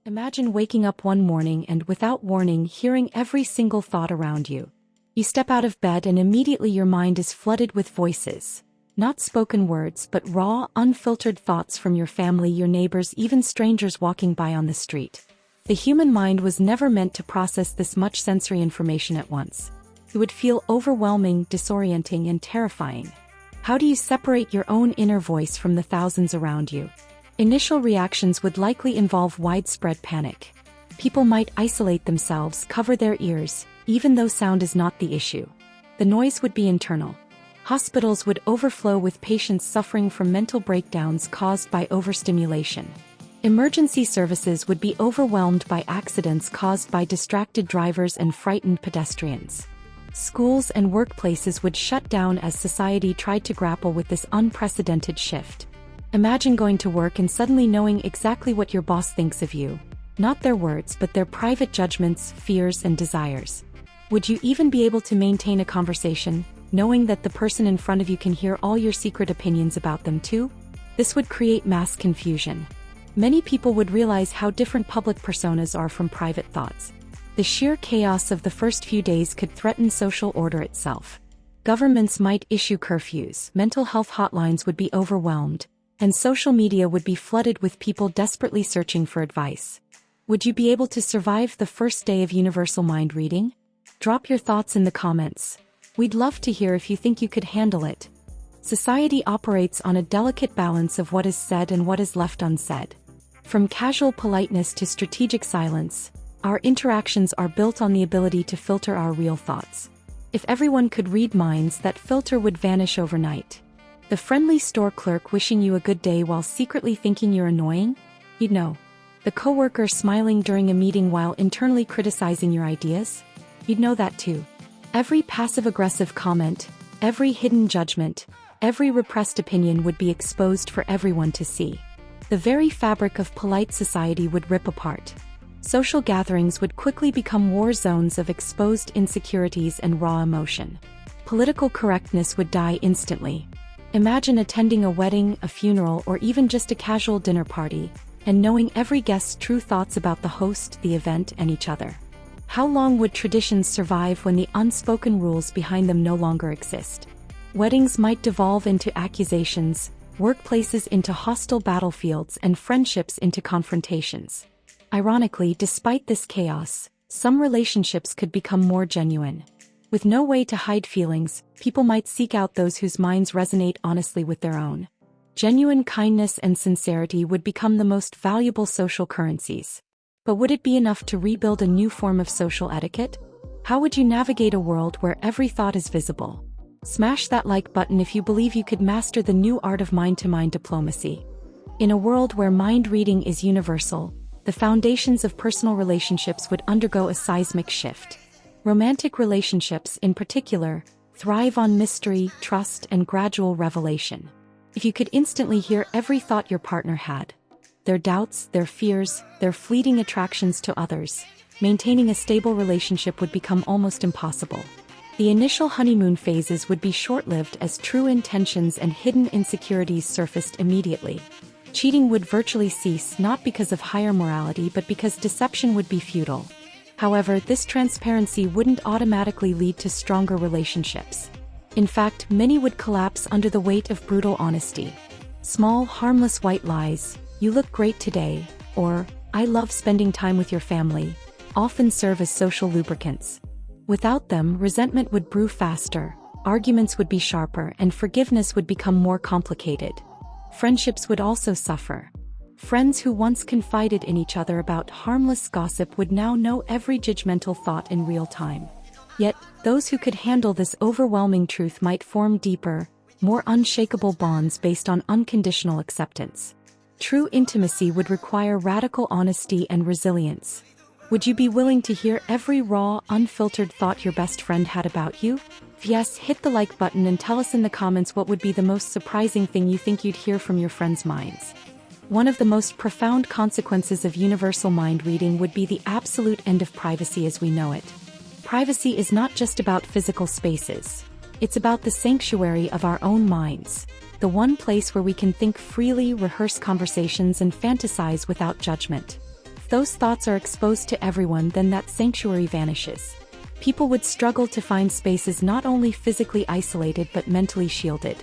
Imagine waking up one morning and without warning hearing every single thought around you. You step out of bed and immediately your mind is flooded with voices. Not spoken words but raw, unfiltered thoughts from your family, your neighbors, even strangers walking by on the street. The human mind was never meant to process this much sensory information at once. It would feel overwhelming, disorienting, and terrifying. How do you separate your own inner voice from the thousands around you? Initial reactions would likely involve widespread panic. People might isolate themselves, cover their ears, even though sound is not the issue. The noise would be internal. Hospitals would overflow with patients suffering from mental breakdowns caused by overstimulation. Emergency services would be overwhelmed by accidents caused by distracted drivers and frightened pedestrians. Schools and workplaces would shut down as society tried to grapple with this unprecedented shift. Imagine going to work and suddenly knowing exactly what your boss thinks of you. Not their words but their private judgments, fears, and desires. Would you even be able to maintain a conversation, knowing that the person in front of you can hear all your secret opinions about them too? This would create mass confusion. Many people would realize how different public personas are from private thoughts. The sheer chaos of the first few days could threaten social order itself. Governments might issue curfews, mental health hotlines would be overwhelmed, and social media would be flooded with people desperately searching for advice. Would you be able to survive the first day of universal mind reading? Drop your thoughts in the comments. We'd love to hear if you think you could handle it. Society operates on a delicate balance of what is said and what is left unsaid. From casual politeness to strategic silence, our interactions are built on the ability to filter our real thoughts. If everyone could read minds, that filter would vanish overnight. The friendly store clerk wishing you a good day while secretly thinking you're annoying? You'd know. The coworker smiling during a meeting while internally criticizing your ideas? You'd know that too. Every passive-aggressive comment, every hidden judgment, every repressed opinion would be exposed for everyone to see. The very fabric of polite society would rip apart. Social gatherings would quickly become war zones of exposed insecurities and raw emotion. Political correctness would die instantly. Imagine attending a wedding, a funeral, or even just a casual dinner party, and knowing every guest's true thoughts about the host, the event, and each other. How long would traditions survive when the unspoken rules behind them no longer exist? Weddings might devolve into accusations, workplaces into hostile battlefields, and friendships into confrontations. Ironically, despite this chaos, some relationships could become more genuine. With no way to hide feelings, people might seek out those whose minds resonate honestly with their own. Genuine kindness and sincerity would become the most valuable social currencies. But would it be enough to rebuild a new form of social etiquette? How would you navigate a world where every thought is visible? Smash that like button if you believe you could master the new art of mind-to-mind diplomacy. In a world where mind reading is universal, the foundations of personal relationships would undergo a seismic shift. Romantic relationships, in particular, thrive on mystery, trust, and gradual revelation. If you could instantly hear every thought your partner had, their doubts, their fears, their fleeting attractions to others, maintaining a stable relationship would become almost impossible. The initial honeymoon phases would be short-lived as true intentions and hidden insecurities surfaced immediately. Cheating would virtually cease not because of higher morality but because deception would be futile. However, this transparency wouldn't automatically lead to stronger relationships. In fact, many would collapse under the weight of brutal honesty. Small, harmless white lies, "You look great today," or "I love spending time with your family," often serve as social lubricants. Without them, resentment would brew faster, arguments would be sharper, and forgiveness would become more complicated. Friendships would also suffer. Friends who once confided in each other about harmless gossip would now know every judgmental thought in real time. Yet, those who could handle this overwhelming truth might form deeper, more unshakable bonds based on unconditional acceptance. True intimacy would require radical honesty and resilience. Would you be willing to hear every raw, unfiltered thought your best friend had about you? If yes, hit the like button and tell us in the comments what would be the most surprising thing you think you'd hear from your friends' minds. One of the most profound consequences of universal mind reading would be the absolute end of privacy as we know it. Privacy is not just about physical spaces. It's about the sanctuary of our own minds, the one place where we can think freely, rehearse conversations, and fantasize without judgment. if those thoughts are exposed to everyone, then that sanctuary vanishes. People would struggle to find spaces not only physically isolated but mentally shielded.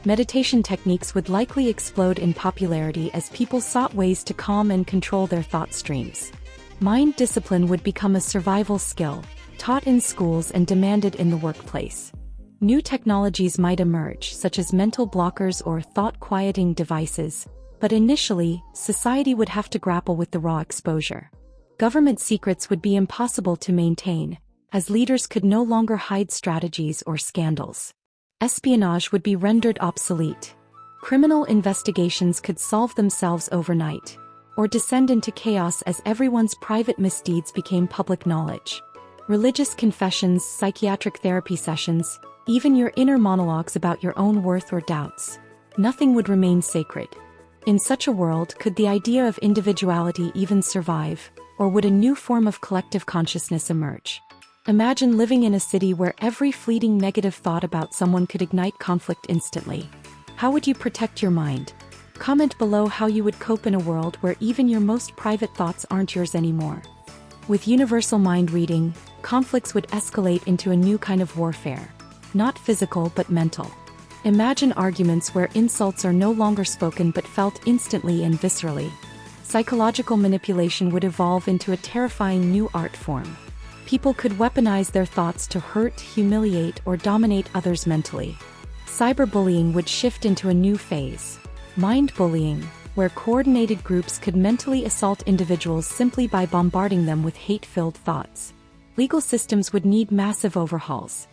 Meditation techniques would likely explode in popularity as people sought ways to calm and control their thought streams. Mind discipline would become a survival skill, taught in schools and demanded in the workplace. New technologies might emerge, such as mental blockers or thought-quieting devices, but initially, society would have to grapple with the raw exposure. Government secrets would be impossible to maintain, as leaders could no longer hide strategies or scandals. Espionage would be rendered obsolete. Criminal investigations could solve themselves overnight, or descend into chaos as everyone's private misdeeds became public knowledge. Religious confessions, psychiatric therapy sessions, even your inner monologues about your own worth or doubts. Nothing would remain sacred. In such a world, could the idea of individuality even survive, or would a new form of collective consciousness emerge? Imagine living in a city where every fleeting negative thought about someone could ignite conflict instantly. How would you protect your mind? Comment below how you would cope in a world where even your most private thoughts aren't yours anymore. With universal mind reading, conflicts would escalate into a new kind of warfare. Not physical but mental. Imagine arguments where insults are no longer spoken but felt instantly and viscerally. Psychological manipulation would evolve into a terrifying new art form. People could weaponize their thoughts to hurt, humiliate, or dominate others mentally. Cyberbullying would shift into a new phase. Mind bullying, where coordinated groups could mentally assault individuals simply by bombarding them with hate-filled thoughts. Legal systems would need massive overhauls.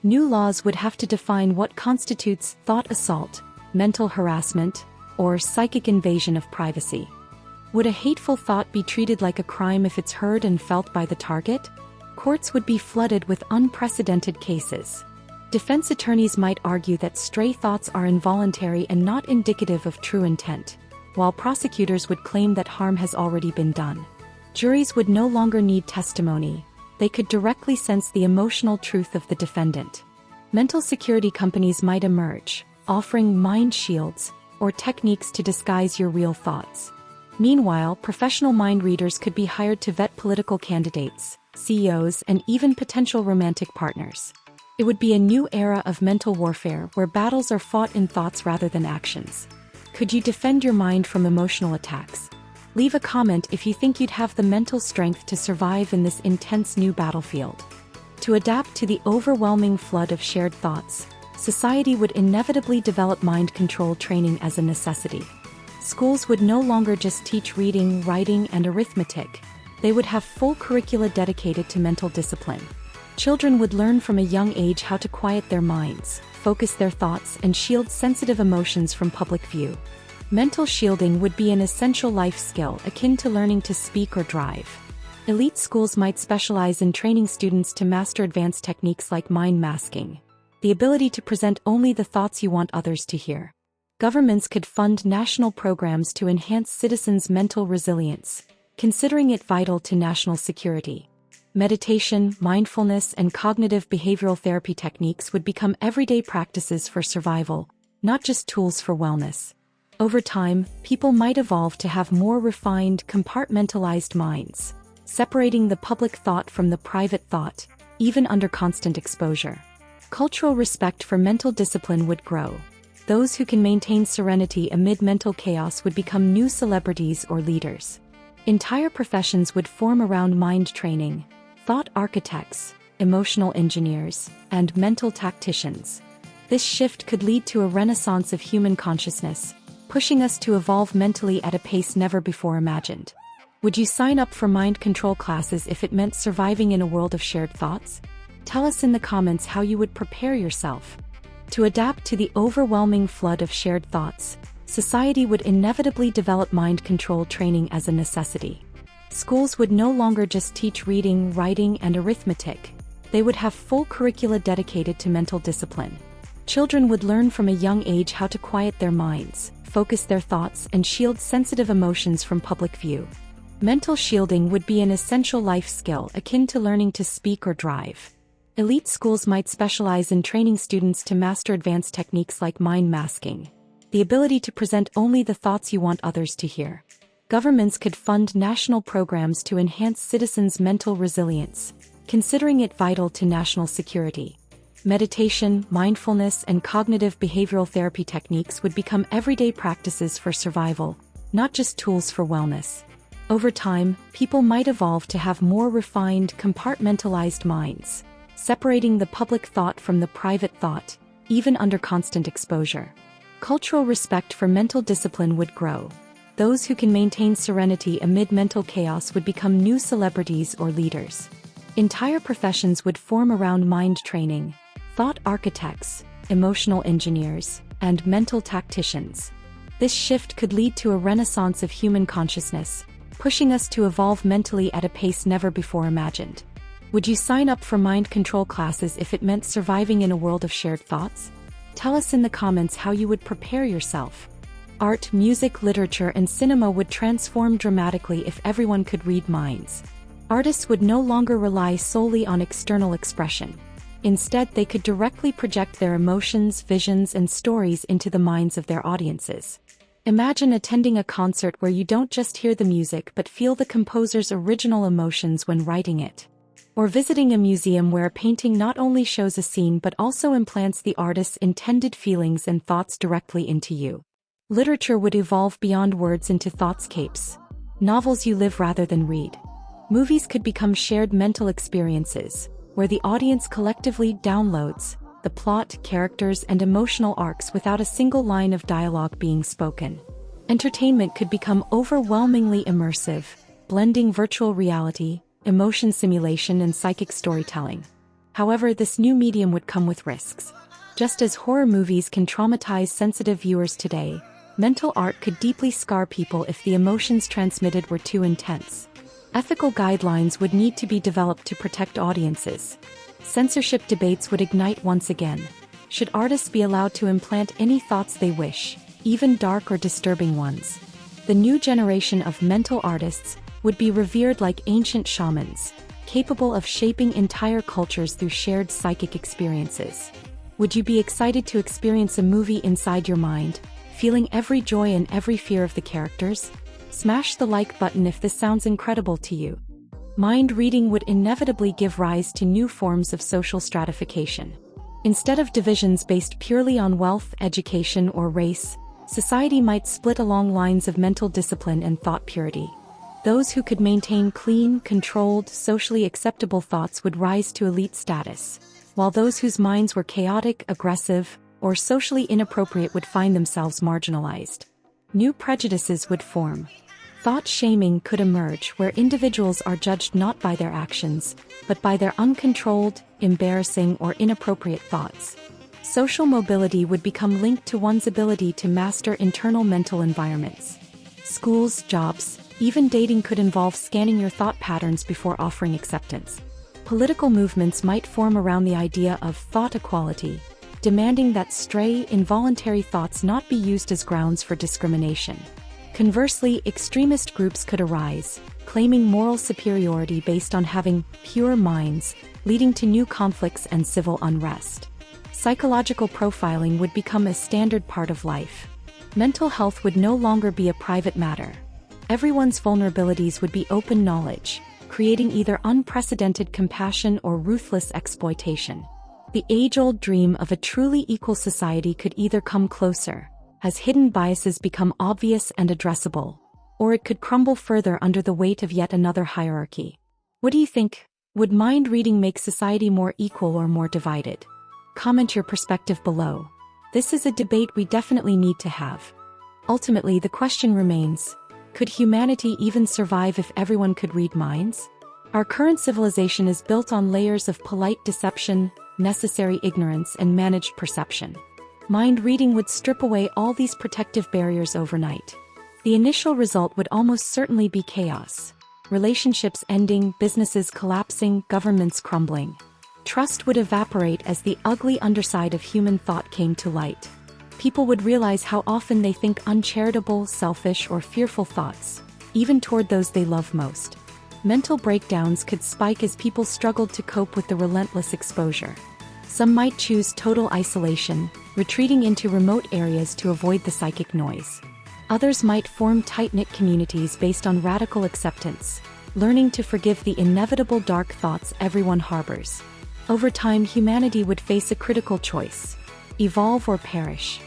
New laws would have to define what constitutes thought assault, mental harassment, or psychic invasion of privacy. Would a hateful thought be treated like a crime if it's heard and felt by the target? Courts would be flooded with unprecedented cases. Defense attorneys might argue that stray thoughts are involuntary and not indicative of true intent, while prosecutors would claim that harm has already been done. Juries would no longer need testimony. They could directly sense the emotional truth of the defendant. Mental security companies might emerge, offering mind shields or techniques to disguise your real thoughts. Meanwhile, professional mind readers could be hired to vet political candidates, CEOs, and even potential romantic partners. It would be a new era of mental warfare where battles are fought in thoughts rather than actions. Could you defend your mind from emotional attacks? Leave a comment if you think you'd have the mental strength to survive in this intense new battlefield. To adapt to the overwhelming flood of shared thoughts, society would inevitably develop mind control training as a necessity. Schools would no longer just teach reading, writing, and arithmetic. They would have full curricula dedicated to mental discipline. Children would learn from a young age how to quiet their minds, focus their thoughts, and shield sensitive emotions from public view. Mental shielding would be an essential life skill akin to learning to speak or drive. Elite schools might specialize in training students to master advanced techniques like mind masking, the ability to present only the thoughts you want others to hear. Governments could fund national programs to enhance citizens' mental resilience, considering it vital to national security. Meditation, mindfulness, and cognitive behavioral therapy techniques would become everyday practices for survival, not just tools for wellness. Over time, people might evolve to have more refined, compartmentalized minds, separating the public thought from the private thought, even under constant exposure. Cultural respect for mental discipline would grow. Those who can maintain serenity amid mental chaos would become new celebrities or leaders. Entire professions would form around mind training: thought architects, emotional engineers, and mental tacticians. This shift could lead to a renaissance of human consciousness, pushing us to evolve mentally at a pace never before imagined. Would you sign up for mind control classes if it meant surviving in a world of shared thoughts? Tell us in the comments how you would prepare yourself. To adapt to the overwhelming flood of shared thoughts, society would inevitably develop mind control training as a necessity. Schools would no longer just teach reading, writing, and arithmetic. They would have full curricula dedicated to mental discipline. Children would learn from a young age how to quiet their minds, focus their thoughts, and shield sensitive emotions from public view. Mental shielding would be an essential life skill akin to learning to speak or drive. Elite schools might specialize in training students to master advanced techniques like mind masking, the ability to present only the thoughts you want others to hear. Governments could fund national programs to enhance citizens' mental resilience, considering it vital to national security. Meditation, mindfulness, and cognitive behavioral therapy techniques would become everyday practices for survival, not just tools for wellness. Over time, people might evolve to have more refined, compartmentalized minds, separating the public thought from the private thought, even under constant exposure. Cultural respect for mental discipline would grow. Those who can maintain serenity amid mental chaos would become new celebrities or leaders. Entire professions would form around mind training, thought architects, emotional engineers, and mental tacticians. This shift could lead to a renaissance of human consciousness, pushing us to evolve mentally at a pace never before imagined. Would you sign up for mind control classes if it meant surviving in a world of shared thoughts? Tell us in the comments how you would prepare yourself. Art, music, literature, and cinema would transform dramatically if everyone could read minds. Artists would no longer rely solely on external expression. Instead, they could directly project their emotions, visions, and stories into the minds of their audiences. Imagine attending a concert where you don't just hear the music but feel the composer's original emotions when writing it. Or visiting a museum where a painting not only shows a scene but also implants the artist's intended feelings and thoughts directly into you. Literature would evolve beyond words into thoughtscapes. Novels you live rather than read. Movies could become shared mental experiences, where the audience collectively downloads the plot, characters, and emotional arcs without a single line of dialogue being spoken. Entertainment could become overwhelmingly immersive, blending virtual reality, emotion simulation, and psychic storytelling. However, this new medium would come with risks. Just as horror movies can traumatize sensitive viewers today, mental art could deeply scar people if the emotions transmitted were too intense. Ethical guidelines would need to be developed to protect audiences. Censorship debates would ignite once again. Should artists be allowed to implant any thoughts they wish, even dark or disturbing ones? The new generation of mental artists would be revered like ancient shamans, capable of shaping entire cultures through shared psychic experiences. Would you be excited to experience a movie inside your mind, feeling every joy and every fear of the characters? Smash the like button if this sounds incredible to you. Mind reading would inevitably give rise to new forms of social stratification. Instead of divisions based purely on wealth, education, or race, society might split along lines of mental discipline and thought purity. Those who could maintain clean, controlled, socially acceptable thoughts would rise to elite status, while those whose minds were chaotic, aggressive, or socially inappropriate would find themselves marginalized. New prejudices would form. Thought shaming could emerge where individuals are judged not by their actions, but by their uncontrolled, embarrassing, or inappropriate thoughts. Social mobility would become linked to one's ability to master internal mental environments. Schools, jobs, even dating could involve scanning your thought patterns before offering acceptance. Political movements might form around the idea of thought equality, demanding that stray, involuntary thoughts not be used as grounds for discrimination. Conversely, extremist groups could arise, claiming moral superiority based on having pure minds, leading to new conflicts and civil unrest. Psychological profiling would become a standard part of life. Mental health would no longer be a private matter. Everyone's vulnerabilities would be open knowledge, creating either unprecedented compassion or ruthless exploitation. The age-old dream of a truly equal society could either come closer, as hidden biases become obvious and addressable, or it could crumble further under the weight of yet another hierarchy. What do you think? Would mind reading make society more equal or more divided? Comment your perspective below. This is a debate we definitely need to have. Ultimately, the question remains, could humanity even survive if everyone could read minds? Our current civilization is built on layers of polite deception, necessary ignorance, and managed perception. Mind reading would strip away all these protective barriers overnight. The initial result would almost certainly be chaos. Relationships ending, businesses collapsing, governments crumbling. Trust would evaporate as the ugly underside of human thought came to light. People would realize how often they think uncharitable, selfish, or fearful thoughts, even toward those they love most. Mental breakdowns could spike as people struggled to cope with the relentless exposure. Some might choose total isolation, retreating into remote areas to avoid the psychic noise. Others might form tight-knit communities based on radical acceptance, learning to forgive the inevitable dark thoughts everyone harbors. Over time, humanity would face a critical choice: evolve or perish.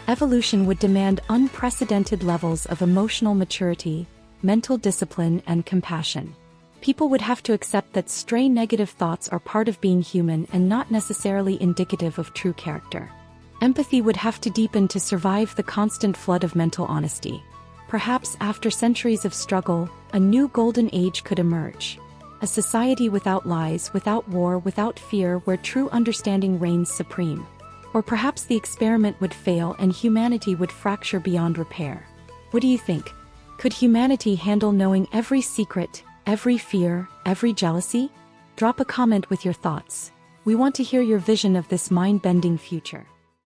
Evolution would demand unprecedented levels of emotional maturity, mental discipline, and compassion. People would have to accept that stray negative thoughts are part of being human and not necessarily indicative of true character. Empathy would have to deepen to survive the constant flood of mental honesty. Perhaps after centuries of struggle, a new golden age could emerge. A society without lies, without war, without fear, where true understanding reigns supreme. Or perhaps the experiment would fail and humanity would fracture beyond repair. What do you think? Could humanity handle knowing every secret, every fear, every jealousy? Drop a comment with your thoughts. We want to hear your vision of this mind-bending future.